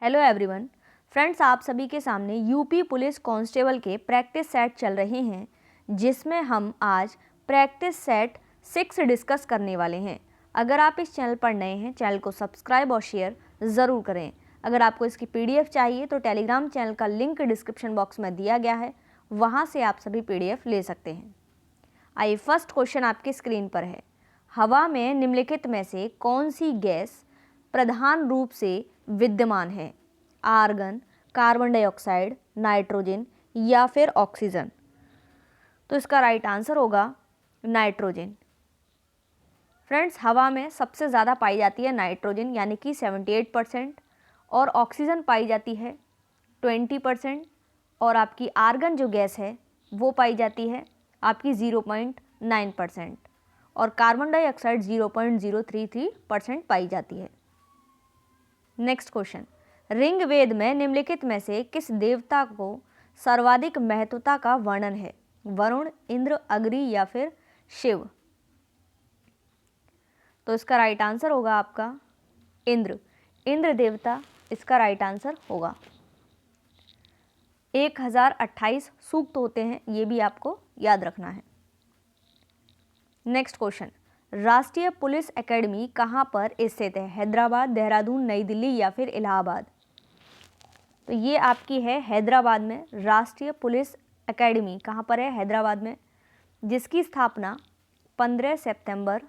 Hello everyone friends, आप सभी के सामने यूपी पुलिस कांस्टेबल के प्रैक्टिस सेट चल रहे हैं, जिसमें हम आज प्रैक्टिस सेट 6 डिस्कस करने वाले हैं। अगर आप इस चैनल पर नए हैं, चैनल को सब्सक्राइब और शेयर ज़रूर करें। अगर आपको इसकी पीडीएफ चाहिए तो टेलीग्राम चैनल का लिंक डिस्क्रिप्शन बॉक्स में दिया गया है, वहाँ से आप सभी पीडीएफ ले सकते हैं। आइए, फर्स्ट क्वेश्चन आपकी स्क्रीन पर है। हवा में निम्नलिखित में से कौन सी गैस प्रधान रूप से विद्यमान है? आर्गन, कार्बन डाइऑक्साइड, नाइट्रोजन या फिर ऑक्सीजन? तो इसका राइट आंसर होगा नाइट्रोजन। फ्रेंड्स, हवा में सबसे ज़्यादा पाई जाती है नाइट्रोजन यानी कि 78%, और ऑक्सीजन पाई जाती है 20%, और आपकी आर्गन जो गैस है वो पाई जाती है आपकी 0.9%, और कार्बन डाइऑक्साइड 0.033% पाई जाती है। नेक्स्ट क्वेश्चन, ऋग्वेद में निम्नलिखित में से किस देवता को सर्वाधिक महत्वता का वर्णन है? वरुण, इंद्र, अग्नि या फिर शिव? तो इसका राइट आंसर होगा आपका इंद्र। इंद्र देवता इसका राइट आंसर होगा। 1028 सूक्त होते हैं, ये भी आपको याद रखना है। नेक्स्ट क्वेश्चन, राष्ट्रीय पुलिस एकेडमी कहाँ पर स्थित है? हैदराबाद, देहरादून, नई दिल्ली या फिर इलाहाबाद? तो ये आपकी है हैदराबाद में। राष्ट्रीय पुलिस एकेडमी कहाँ पर है? हैदराबाद में, जिसकी स्थापना 15 सितंबर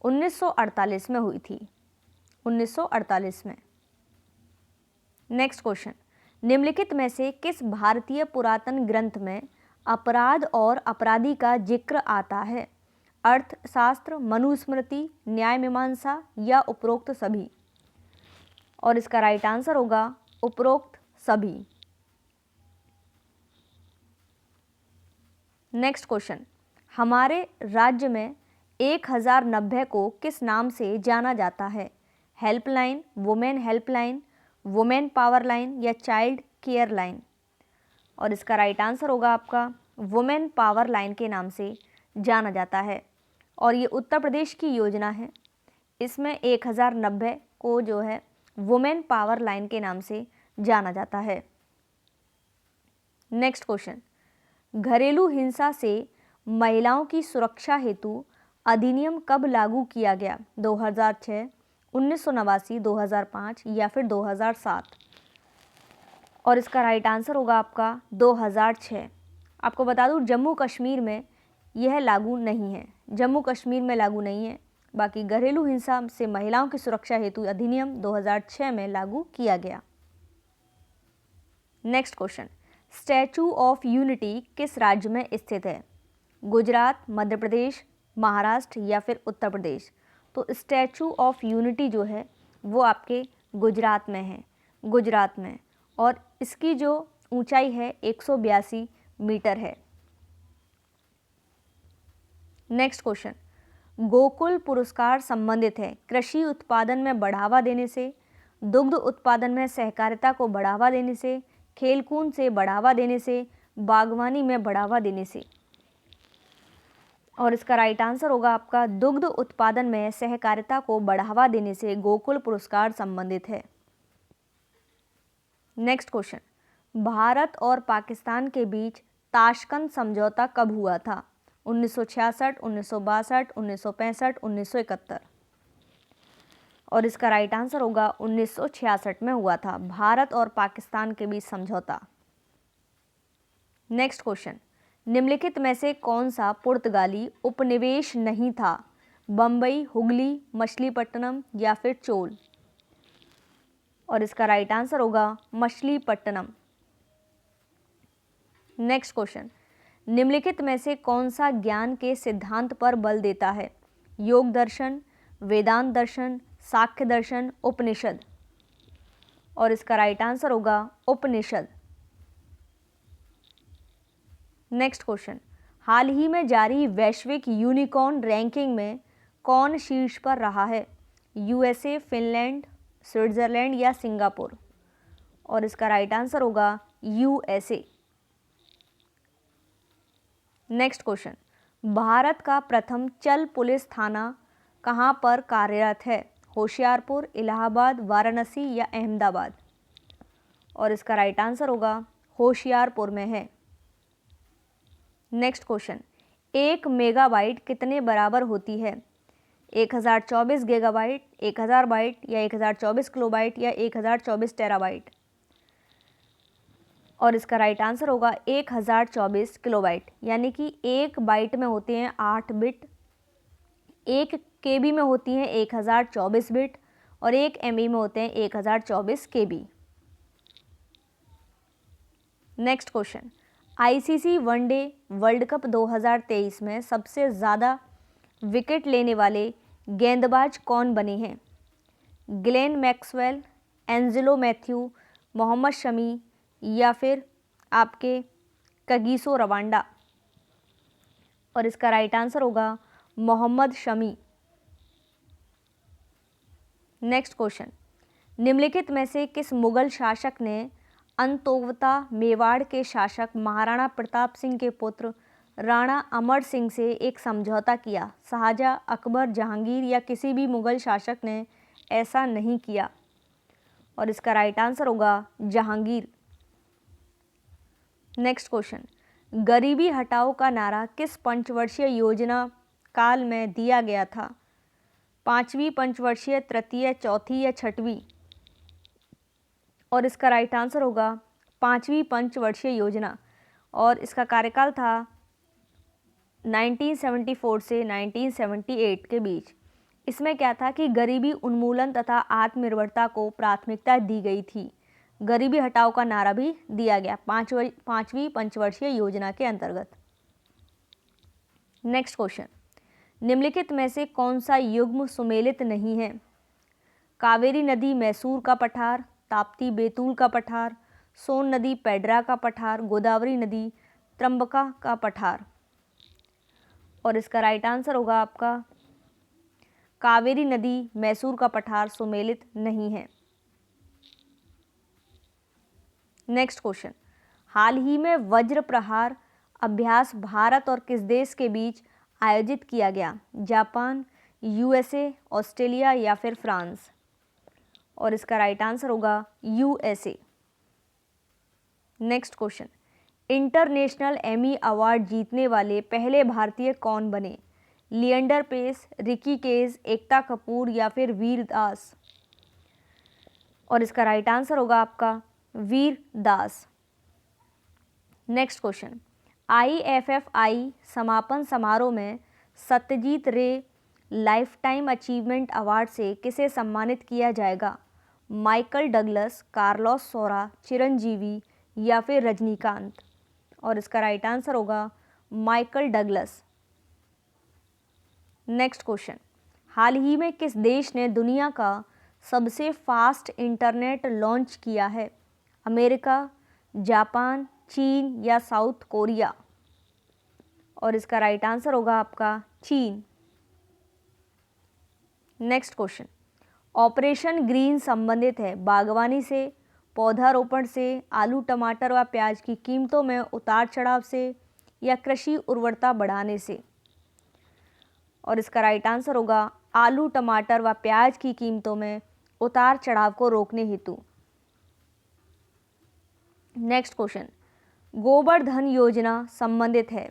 1948 में हुई थी। 1948 में। नेक्स्ट क्वेश्चन, निम्नलिखित में से किस भारतीय पुरातन ग्रंथ में अपराध और अपराधी का जिक्र आता है? अर्थशास्त्र, मनुस्मृति, न्याय मीमांसा या उपरोक्त सभी? और इसका राइट आंसर होगा उपरोक्त सभी। नेक्स्ट क्वेश्चन, हमारे राज्य में 1090 को किस नाम से जाना जाता है? हेल्पलाइन, वुमेन पावर लाइन या चाइल्ड केयर लाइन? और इसका राइट आंसर होगा आपका वुमेन पावर लाइन के नाम से जाना जाता है, और ये उत्तर प्रदेश की योजना है। इसमें 1090 को जो है वुमेन पावर लाइन के नाम से जाना जाता है। नेक्स्ट क्वेश्चन, घरेलू हिंसा से महिलाओं की सुरक्षा हेतु अधिनियम कब लागू किया गया? 2006, 1989, 2005 या फिर 2007? और इसका राइट आंसर होगा आपका 2006। आपको बता दूं, जम्मू कश्मीर में यह लागू नहीं है। जम्मू कश्मीर में लागू नहीं है, बाकी घरेलू हिंसा से महिलाओं की सुरक्षा हेतु अधिनियम 2006 में लागू किया गया। Next question, statue of unity किस राज्य में स्थित है? गुजरात, मध्य प्रदेश, महाराष्ट्र या फिर उत्तर प्रदेश? तो स्टैचू ऑफ यूनिटी जो है वो आपके गुजरात में है। गुजरात में, और इसकी जो ऊंचाई है 182 मीटर है। नेक्स्ट क्वेश्चन, गोकुल पुरस्कार संबंधित है कृषि उत्पादन में बढ़ावा देने से, दुग्ध उत्पादन में सहकारिता को बढ़ावा देने से, खेलकूद से बढ़ावा देने से, बागवानी में बढ़ावा देने से? और इसका राइट आंसर होगा आपका दुग्ध उत्पादन में सहकारिता को बढ़ावा देने से गोकुल पुरस्कार संबंधित है। नेक्स्ट क्वेश्चन, भारत और पाकिस्तान के बीच ताशकंद समझौता कब हुआ था? 1966, 1962, 1965, 1971? और इसका राइट आंसर होगा 1966 में हुआ था भारत और पाकिस्तान के बीच समझौता। नेक्स्ट क्वेश्चन, निम्नलिखित में से कौन सा पुर्तगाली उपनिवेश नहीं था? बम्बई, हुगली, मछलीपट्टनम या फिर चोल? और इसका राइट आंसर होगा मछलीपट्टनम। नेक्स्ट क्वेश्चन, निम्नलिखित में से कौन सा ज्ञान के सिद्धांत पर बल देता है? योग दर्शन, वेदांत दर्शन, सांख्य दर्शन, उपनिषद? और इसका राइट आंसर होगा उपनिषद। नेक्स्ट क्वेश्चन, हाल ही में जारी वैश्विक यूनिकॉर्न रैंकिंग में कौन शीर्ष पर रहा है? यूएसए, फिनलैंड, स्विट्जरलैंड या सिंगापुर? और इसका राइट आंसर होगा यूएसए। नेक्स्ट क्वेश्चन, भारत का प्रथम चल पुलिस थाना कहाँ पर कार्यरत है? होशियारपुर, इलाहाबाद, वाराणसी या अहमदाबाद? और इसका राइट आंसर होगा होशियारपुर में है। नेक्स्ट क्वेश्चन, 1 मेगाबाइट कितने बराबर होती है? 1024 गीगाबाइट, 1000 बाइट या 1024 किलोबाइट या 1024 टेराबाइट? और इसका राइट आंसर होगा 1024 किलोबाइट, यानी कि 1 बाइट में होते हैं 8 बिट, 1 केबी में होती हैं 1024 बिट और 1 एमबी में होते हैं 1024 KB. Next question, ICC one day world cup 2023 में सबसे ज़्यादा विकेट लेने वाले गेंदबाज कौन बने हैं? Glenn Maxwell, Angelo Mathews, Mohammed Shami या फिर आपके कगिसो रबांडा? और इसका राइट आंसर होगा मोहम्मद शमी। नेक्स्ट क्वेश्चन, निम्नलिखित में से किस मुगल शासक ने अंतोवता मेवाड़ के शासक महाराणा प्रताप सिंह के पुत्र राणा अमर सिंह से एक समझौता किया? शाहजहां, अकबर, जहांगीर या किसी भी मुगल शासक ने ऐसा नहीं किया? और इसका राइट आंसर होगा जहांगीर। नेक्स्ट क्वेश्चन, गरीबी हटाओ का नारा किस पंचवर्षीय योजना काल में दिया गया था? 5वीं पंचवर्षीय, तृतीय, चौथी या छठवीं? और इसका राइट आंसर होगा 5वीं पंचवर्षीय योजना और इसका कार्यकाल था 1974 से 1978 के बीच। इसमें क्या था कि गरीबी उन्मूलन तथा आत्मनिर्भरता को प्राथमिकता दी गई थी। गरीबी हटाओ का नारा भी दिया गया 5वीं पंचवर्षीय योजना के अंतर्गत। नेक्स्ट क्वेश्चन, निम्नलिखित में से कौन सा युग्म सुमेलित नहीं है? कावेरी नदी मैसूर का पठार, ताप्ती बैतूल का पठार, सोन नदी पेड्रा का पठार, गोदावरी नदी त्रंबका का पठार? और इसका राइट आंसर होगा आपका कावेरी नदी मैसूर का पठार सुमेलित नहीं है। नेक्स्ट क्वेश्चन, हाल ही में वज्र प्रहार अभ्यास भारत और किस देश के बीच आयोजित किया गया? जापान, यूएसए, ऑस्ट्रेलिया या फिर फ्रांस? और इसका राइट आंसर होगा USA. Next question, international Emmy award जीतने वाले पहले भारतीय कौन बने? Leander pace, Ricky cage, Ekta Kapoor या फिर वीर दास? और इसका राइट आंसर होगा आपका वीर दास। नेक्स्ट क्वेश्चन, IFFI समापन समारोह में सत्यजीत रे लाइफ टाइम अचीवमेंट अवार्ड से किसे सम्मानित किया जाएगा? माइकल डगलस, कार्लोस सोरा, चिरंजीवी या फिर रजनीकांत? और इसका राइट आंसर होगा माइकल डगलस। नेक्स्ट क्वेश्चन, हाल ही में किस देश ने दुनिया का सबसे फास्ट इंटरनेट लॉन्च किया है? अमेरिका, जापान, चीन या साउथ कोरिया? और इसका राइट आंसर होगा आपका चीन। नेक्स्ट क्वेश्चन, ऑपरेशन ग्रीन संबंधित है बागवानी से, पौधारोपण से, आलू, टमाटर व प्याज की कीमतों में उतार चढ़ाव से या कृषि उर्वरता बढ़ाने से? और इसका राइट आंसर होगा आलू, टमाटर व प्याज की कीमतों में उतार चढ़ाव को रोकने हेतु। नेक्स्ट क्वेश्चन, गोवर्धन योजना संबंधित है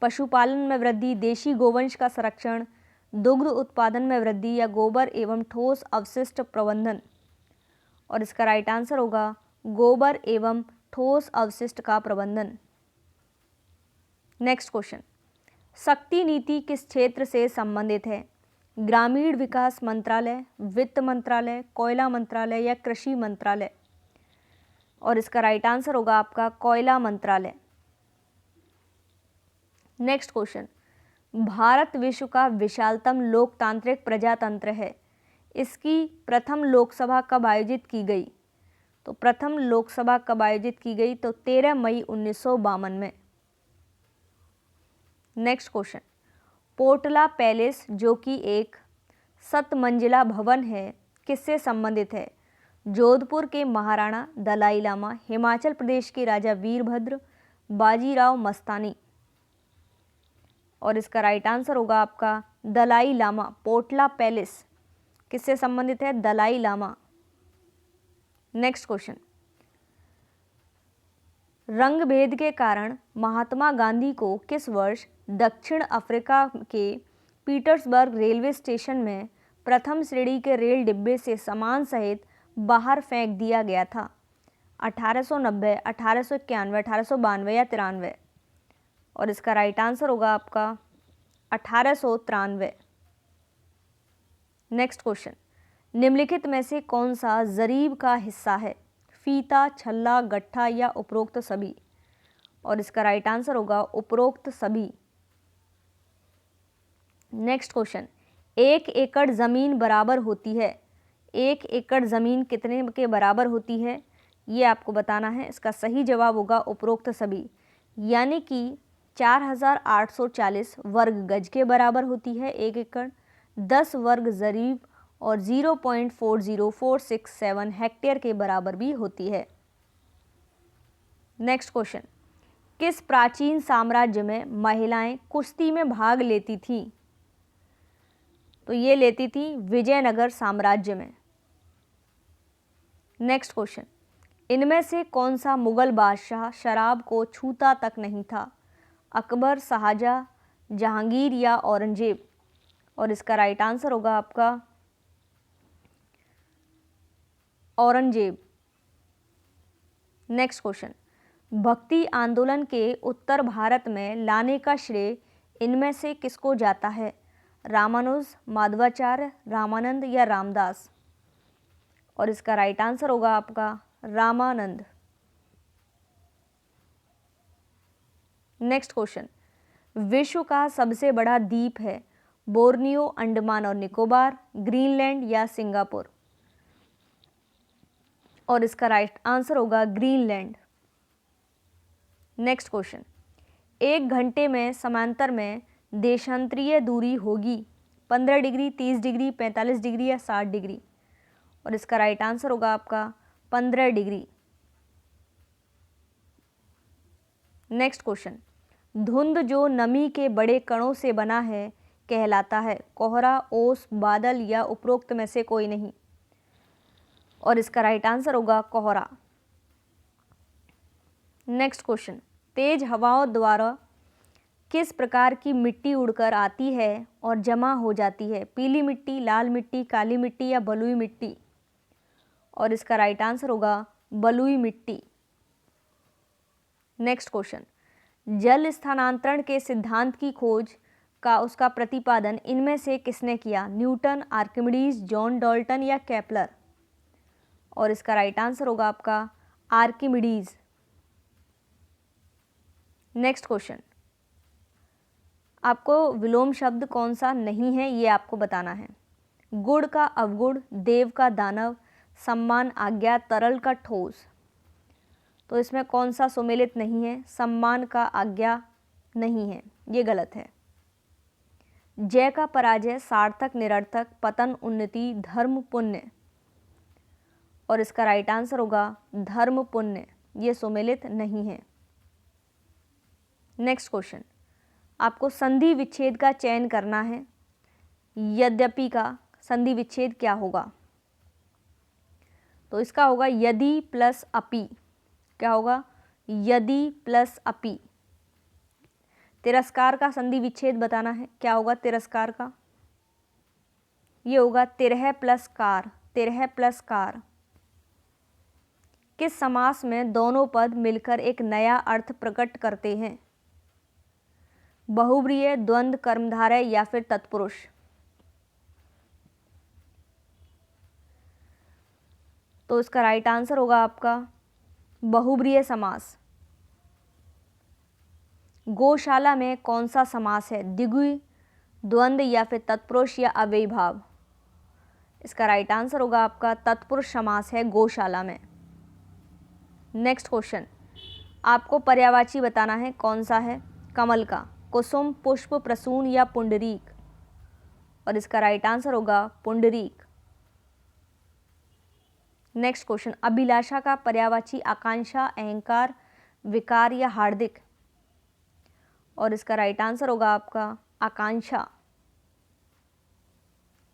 पशुपालन में वृद्धि, देशी गोवंश का संरक्षण, दुग्ध उत्पादन में वृद्धि या गोबर एवं ठोस अवशिष्ट प्रबंधन? और इसका राइट आंसर होगा गोबर एवं ठोस अवशिष्ट का प्रबंधन। नेक्स्ट क्वेश्चन, शक्ति नीति किस क्षेत्र से संबंधित है? ग्रामीण विकास मंत्रालय, वित्त मंत्रालय, कोयला मंत्रालय या कृषि मंत्रालय? और इसका राइट आंसर होगा आपका कोयला मंत्रालय। नेक्स्ट क्वेश्चन, भारत विश्व का विशालतम लोकतांत्रिक प्रजातंत्र है। इसकी प्रथम लोकसभा कब आयोजित की गई? तो प्रथम लोकसभा कब आयोजित की गई? तो 13 मई 1952 में। नेक्स्ट क्वेश्चन, पोर्टला पैलेस जो कि एक 7 मंजिला भवन है किससे संबंधित है? जोधपुर के महाराणा, दलाई लामा, हिमाचल प्रदेश के राजा वीरभद्र, बाजीराव मस्तानी? और इसका राइट आंसर होगा आपका दलाई लामा। पोर्टला पैलेस किससे संबंधित है? दलाई लामा। नेक्स्ट क्वेश्चन, रंग भेद के कारण महात्मा गांधी को किस वर्ष दक्षिण अफ्रीका के पीटर्सबर्ग रेलवे स्टेशन में प्रथम श्रेणी के रेल डिब्बे से सामान सहित बाहर फेंक दिया गया था? 1890, 1891, 1892 या 93? और इसका राइट आंसर होगा आपका 1893। नेक्स्ट क्वेश्चन, निम्नलिखित में से कौन सा जरीब का हिस्सा है? फीता, छल्ला, गट्ठा या उपरोक्त सभी? और इसका राइट आंसर होगा उपरोक्त सभी। नेक्स्ट क्वेश्चन, 1 एकड़ जमीन बराबर होती है, 1 एकड़ जमीन कितने के बराबर होती है? ये आपको बताना है। इसका सही जवाब होगा उपरोक्त सभी, यानी कि 4840 वर्ग गज के बराबर होती है 1 एकड़, 10 वर्ग जरीब और 0.40467 हेक्टेयर के बराबर भी होती है। नेक्स्ट क्वेश्चन, किस प्राचीन साम्राज्य में महिलाएं कुश्ती में भाग लेती थीं? तो ये लेती थी विजयनगर साम्राज्य में। नेक्स्ट क्वेश्चन, इनमें से कौन सा मुगल बादशाह शराब को छूता तक नहीं था? अकबर, शाहजहां, जहांगीर या औरंगजेब? और इसका राइट आंसर होगा आपका औरंगजेब। नेक्स्ट क्वेश्चन, भक्ति आंदोलन के उत्तर भारत में लाने का श्रेय इनमें से किसको जाता है? रामानुज, माधवाचार्य, रामानंद या रामदास? और इसका राइट आंसर होगा आपका रामानंद। नेक्स्ट क्वेश्चन, विश्व का सबसे बड़ा द्वीप है बोर्नियो, अंडमान और निकोबार, ग्रीनलैंड या सिंगापुर? और इसका राइट आंसर होगा ग्रीनलैंड। नेक्स्ट क्वेश्चन, 1 घंटे में समांतर में देशांतरीय दूरी होगी 15 डिग्री, 30 डिग्री, 45 डिग्री या 60 डिग्री? और इसका राइट आंसर होगा आपका 15 डिग्री। नेक्स्ट क्वेश्चन, धुंध जो नमी के बड़े कणों से बना है कहलाता है? कोहरा, ओस, बादल या उपरोक्त में से कोई नहीं? और इसका राइट आंसर होगा कोहरा। नेक्स्ट क्वेश्चन, तेज हवाओं द्वारा किस प्रकार की मिट्टी उड़कर आती है और जमा हो जाती है? पीली मिट्टी, लाल मिट्टी, काली मिट्टी या बलुई मिट्टी? और इसका राइट आंसर होगा बलुई मिट्टी। नेक्स्ट क्वेश्चन, जल स्थानांतरण के सिद्धांत की खोज का उसका प्रतिपादन इनमें से किसने किया? न्यूटन, आर्किमिडीज, जॉन डाल्टन या केपलर? और इसका राइट आंसर होगा आपका आर्किमिडीज। नेक्स्ट क्वेश्चन, आपको विलोम शब्द कौन सा नहीं है ये आपको बताना है। गुड़ का अवगुण, देव का दानव, सम्मान आज्ञा, तरल का ठोस? तो इसमें कौन सा सुमेलित नहीं है? सम्मान का आज्ञा नहीं है, ये गलत है। जय का पराजय, सार्थक निरर्थक, पतन उन्नति, धर्म पुण्य? और इसका राइट आंसर होगा धर्म पुण्य, ये सुमेलित नहीं है। नेक्स्ट क्वेश्चन, आपको संधि विच्छेद का चयन करना है। यद्यपि का संधि विच्छेद क्या होगा? तो इसका होगा यदि प्लस अपि। क्या होगा? यदि प्लस अपि। तिरस्कार का संधि विच्छेद बताना है, क्या होगा तिरस्कार का? ये होगा तिरह प्लस कार, तिरह प्लस कार। किस समास में दोनों पद मिलकर एक नया अर्थ प्रकट करते हैं? बहुब्रीहि, द्वंद्व, कर्मधारय या फिर तत्पुरुष? तो इसका राइट आंसर होगा आपका बहुब्रीहि समास। गौशाला में कौन सा समास है? द्विगु, द्वंद्व या फिर तत्पुरुष या अव्ययीभाव? इसका राइट आंसर होगा आपका तत्पुरुष समास है गौशाला में। नेक्स्ट क्वेश्चन, आपको पर्यायवाची बताना है, कौन सा है? कमल का, कुसुम, पुष्प, प्रसून या पुंडरीक? और इसका राइट आंसर होगा पुंडरीक। नेक्स्ट क्वेश्चन, अभिलाषा का पर्यायवाची आकांक्षा, अहंकार, विकार या हार्दिक? और इसका राइट आंसर होगा आपका आकांक्षा।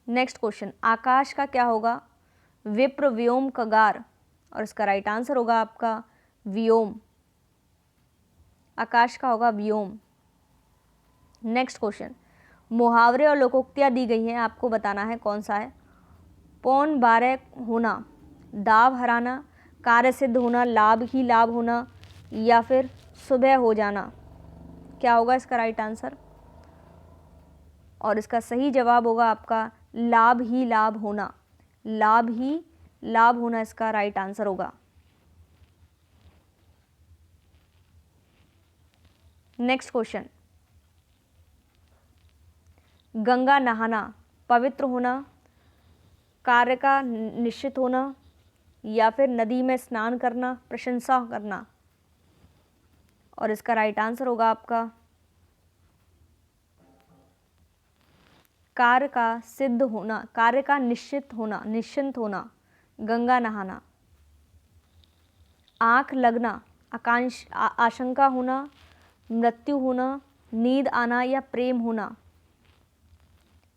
नेक्स्ट क्वेश्चन, आकाश का क्या होगा? विप्र, व्योम, कगार? और इसका राइट आंसर होगा आपका व्योम। आकाश का होगा व्योम। नेक्स्ट क्वेश्चन, मुहावरे और लोकोक्तियाँ दी गई हैं, आपको बताना है कौन सा है। पौन 12 होना, दाव हराना, कार्य सिद्ध होना, लाभ ही लाभ होना, या फिर सुबह हो जाना। क्या होगा इसका राइट आंसर? और इसका सही जवाब होगा आपका लाभ ही लाभ होना। लाभ ही लाभ होना इसका राइट आंसर होगा। नेक्स्ट क्वेश्चन, गंगा नहाना, पवित्र होना, कार्य का निश्चित होना, या फिर नदी में स्नान करना, प्रशंसा करना। और इसका राइट आंसर होगा आपका कार्य का सिद्ध होना, कार्य का निश्चित होना, निश्चिंत होना, गंगा नहाना। आँख लगना, आशंका होना, मृत्यु होना, नींद आना, या प्रेम होना।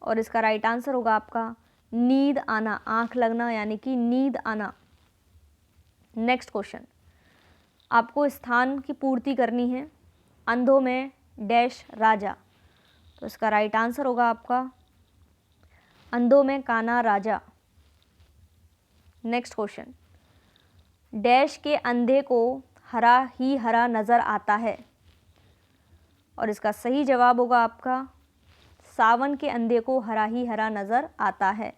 और इसका राइट आंसर होगा आपका नींद आना। आँख लगना यानी कि नींद आना। नेक्स्ट क्वेश्चन, आपको स्थान की पूर्ति करनी है। अंधों में डैश राजा, तो इसका राइट आंसर होगा आपका अंधों में कान्हा राजा। नेक्स्ट क्वेश्चन, डैश के अंधे को हरा ही हरा नजर आता है। और इसका सही जवाब होगा आपका सावन के अंधे को हरा ही हरा नजर आता है।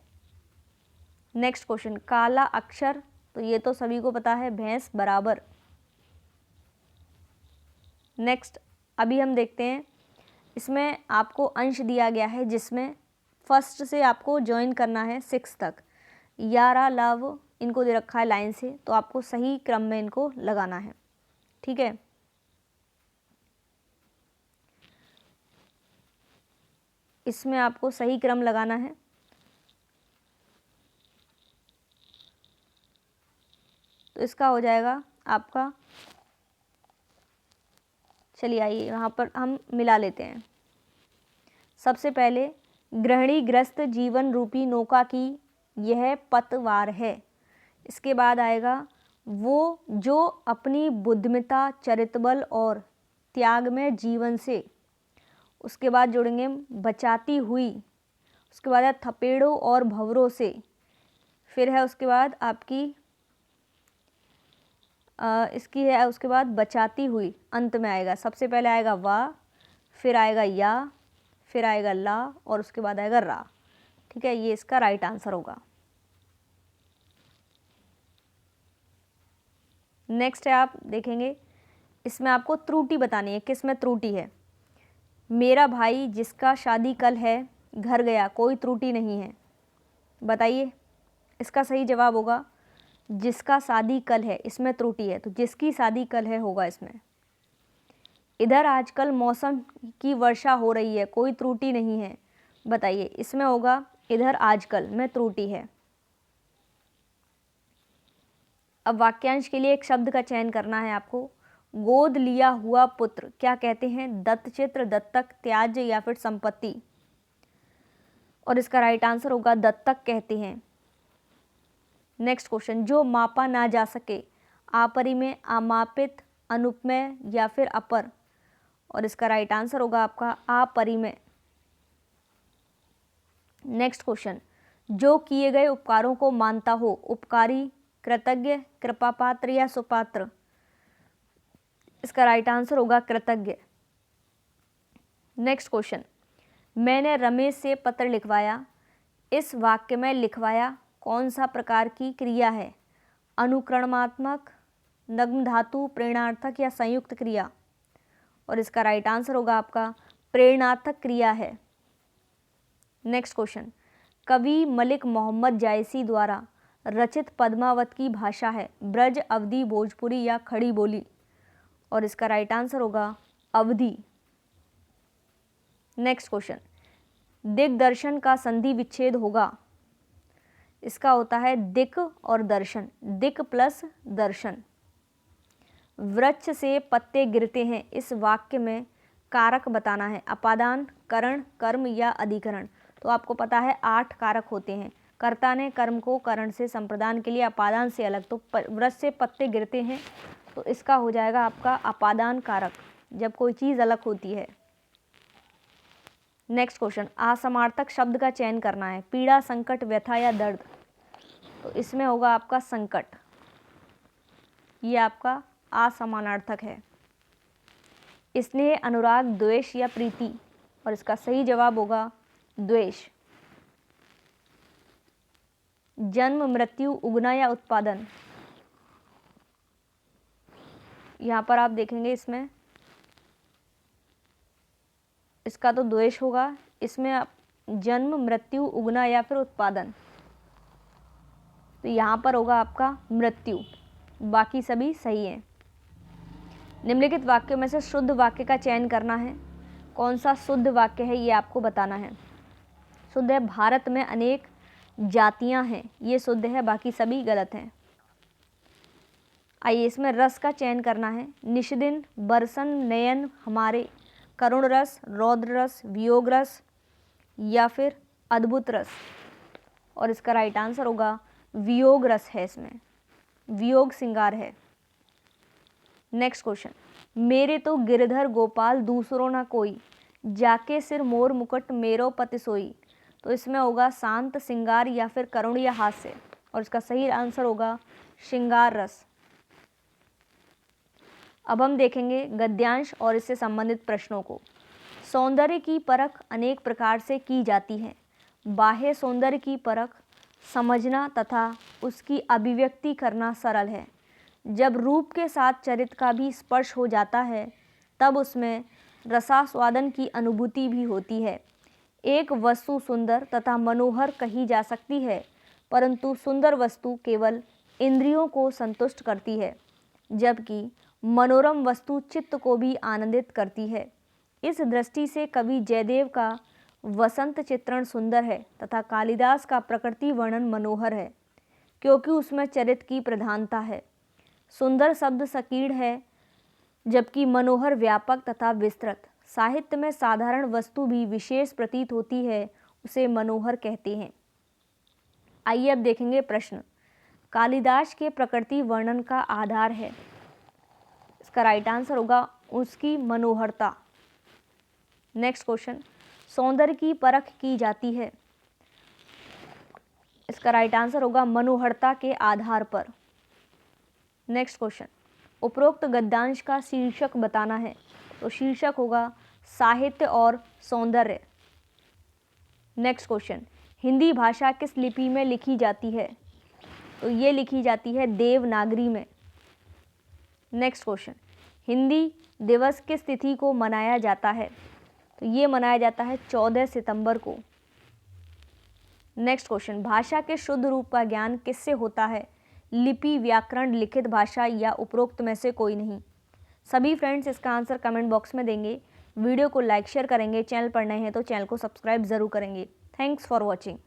नेक्स्ट क्वेश्चन, काला अक्षर, तो ये तो सभी को पता है, भैंस बराबर। नेक्स्ट अभी हम देखते हैं, इसमें आपको अंश दिया गया है जिसमें फर्स्ट से आपको ज्वाइन करना है 6 तक। यारा लव इनको दे रखा है लाइन से, तो आपको सही क्रम में इनको लगाना है, ठीक है। इसमें आपको सही क्रम लगाना है। तो इसका हो जाएगा आपका, चलिए आइए यहाँ पर हम मिला लेते हैं। सबसे पहले, गृहिणी ग्रस्त जीवन रूपी नौका की यह पतवार है। इसके बाद आएगा वो जो अपनी बुद्धिमता, चरितबल और त्याग में जीवन से। उसके बाद जोड़ेंगे बचाती हुई। उसके बाद है थपेड़ों और भंवरों से। फिर है उसके बाद आपकी इसकी है उसके बाद बचाती हुई, अंत में आएगा। सबसे पहले आएगा वा, फिर आएगा या, फिर आएगा ला, और उसके बाद आएगा रा, ठीक है। ये इसका राइट आंसर होगा। नेक्स्ट है, आप देखेंगे इसमें आपको त्रुटि बतानी है, किस में त्रुटि है। मेरा भाई जिसका शादी कल है घर गया, कोई त्रुटि नहीं है। बताइए, इसका सही जवाब होगा जिसका शादी कल है, इसमें त्रुटि है, तो जिसकी शादी कल है होगा इसमें। इधर आजकल मौसम की वर्षा हो रही है, कोई त्रुटि नहीं है। बताइए, इसमें होगा इधर आजकल में त्रुटि है। अब वाक्यांश के लिए एक शब्द का चयन करना है आपको। गोद लिया हुआ पुत्र क्या कहते हैं? दत्तचित्र, दत्तक, त्याज्य या फिर संपत्ति। और इसका राइट आंसर होगा दत्तक कहते हैं। नेक्स्ट क्वेश्चन, जो मापा ना जा सके, आपरिमेय, अमापित, अनुपमेय या फिर अपर। और इसका राइट आंसर होगा आपका अपरिमेय। नेक्स्ट क्वेश्चन, जो किए गए उपकारों को मानता हो, उपकारी, कृतज्ञ, कृपापात्र या सुपात्र। इसका राइट आंसर होगा कृतज्ञ। नेक्स्ट क्वेश्चन, मैंने रमेश से पत्र लिखवाया, इस वाक्य में लिखवाया कौन सा प्रकार की क्रिया है? अनुकरणात्मक, नग्न धातु, प्रेरणार्थक या संयुक्त क्रिया। और इसका राइट आंसर होगा आपका प्रेरणार्थक क्रिया है। नेक्स्ट क्वेश्चन, कवि मलिक मोहम्मद जायसी द्वारा रचित पद्मावत की भाषा है ब्रज, अवधी, भोजपुरी या खड़ी बोली। और इसका राइट आंसर होगा अवधी। नेक्स्ट क्वेश्चन, दिग्दर्शन का संधि विच्छेद होगा। इसका होता है दिक और दर्शन, दिक प्लस दर्शन। वृक्ष से पत्ते गिरते हैं, इस वाक्य में कारक बताना है, अपादान, करण, कर्म या अधिकरण। तो आपको पता है 8 कारक होते हैं। कर्ता ने कर्म को करण से संप्रदान के लिए अपादान से अलग, तो वृक्ष से पत्ते गिरते हैं, तो इसका हो जाएगा आपका अपादान कारक। जब कोई चीज़ अलग होती है। नेक्स्ट क्वेश्चन, असमार्थक शब्द का चयन करना है। पीड़ा, संकट, व्यथा या दर्द। तो इसमें होगा आपका संकट, ये आपका असमानार्थक है। स्नेह, अनुराग, द्वेष या प्रीति, और इसका सही जवाब होगा द्वेष। जन्म, मृत्यु, उगना या उत्पादन। यहाँ पर आप देखेंगे इसमें इसका तो द्वेष होगा, इसमें आप जन्म, मृत्यु, उगना या फिर उत्पादन, तो यहाँ पर होगा आपका मृत्यु। बाकी सभी सही हैं। निम्नलिखित वाक्यों में से शुद्ध वाक्य का चयन करना है। कौन सा शुद्ध वाक्य है ये आपको बताना है। शुद्ध है भारत में अनेक जातियां हैं, ये शुद्ध है, बाकी सभी गलत हैं। आइए इसमें रस का चयन करना है। निष्दिन, बरसन, नयन, हमारे, करुण रस, रौद्र रस, वियोग रस या फिर अद्भुत रस, और इसका राइट आंसर होगा वियोग रस है। इसमें वियोग श्रृंगार है। नेक्स्ट क्वेश्चन, मेरे तो गिरधर गोपाल दूसरो ना कोई, जाके सिर मोर मुकुट मेरो पति सोई। तो इसमें होगा शांत, श्रृंगार या फिर करुण या हास्य, और इसका सही आंसर होगा श्रृंगार रस। अब हम देखेंगे गद्यांश और इससे संबंधित प्रश्नों को। सौंदर्य की परख अनेक प्रकार से की जाती है। बाह्य सौंदर्य की परख समझना तथा उसकी अभिव्यक्ति करना सरल है। जब रूप के साथ चरित्र का भी स्पर्श हो जाता है तब उसमें रसास्वादन की अनुभूति भी होती है। एक वस्तु सुंदर तथा मनोहर कही जा सकती है, परंतु सुंदर वस्तु केवल इंद्रियों को संतुष्ट करती है, जबकि मनोरम वस्तु चित्त को भी आनंदित करती है। इस दृष्टि से कवि जयदेव का वसंत चित्रण सुंदर है तथा कालिदास का प्रकृति वर्णन मनोहर है, क्योंकि उसमें चरित्र की प्रधानता है। सुंदर शब्द संकीर्ण है, जबकि मनोहर व्यापक तथा विस्तृत। साहित्य में साधारण वस्तु भी विशेष प्रतीत होती है, उसे मनोहर कहते हैं। आइए अब देखेंगे प्रश्न। कालिदास के प्रकृति वर्णन का आधार है, इसका राइट आंसर होगा उसकी मनोहरता। नेक्स्ट क्वेश्चन, सौंदर्य की परख की जाती है, इसका राइट आंसर होगा मनोहरता के आधार पर। नेक्स्ट क्वेश्चन, उपरोक्त गद्यांश का शीर्षक बताना है, तो शीर्षक होगा साहित्य और सौंदर्य। नेक्स्ट क्वेश्चन, हिंदी भाषा किस लिपि में लिखी जाती है, तो ये लिखी जाती है देवनागरी में। नेक्स्ट क्वेश्चन, हिंदी दिवस किस तिथि को मनाया जाता है, तो ये मनाया जाता है 14 सितंबर को। नेक्स्ट क्वेश्चन, भाषा के शुद्ध रूप का ज्ञान किससे होता है, लिपि, व्याकरण, लिखित भाषा या उपरोक्त में से कोई नहीं। सभी फ्रेंड्स इसका आंसर कमेंट बॉक्स में देंगे। वीडियो को लाइक शेयर करेंगे। चैनल पर नए हैं तो चैनल को सब्सक्राइब जरूर करेंगे। Thanks for watching.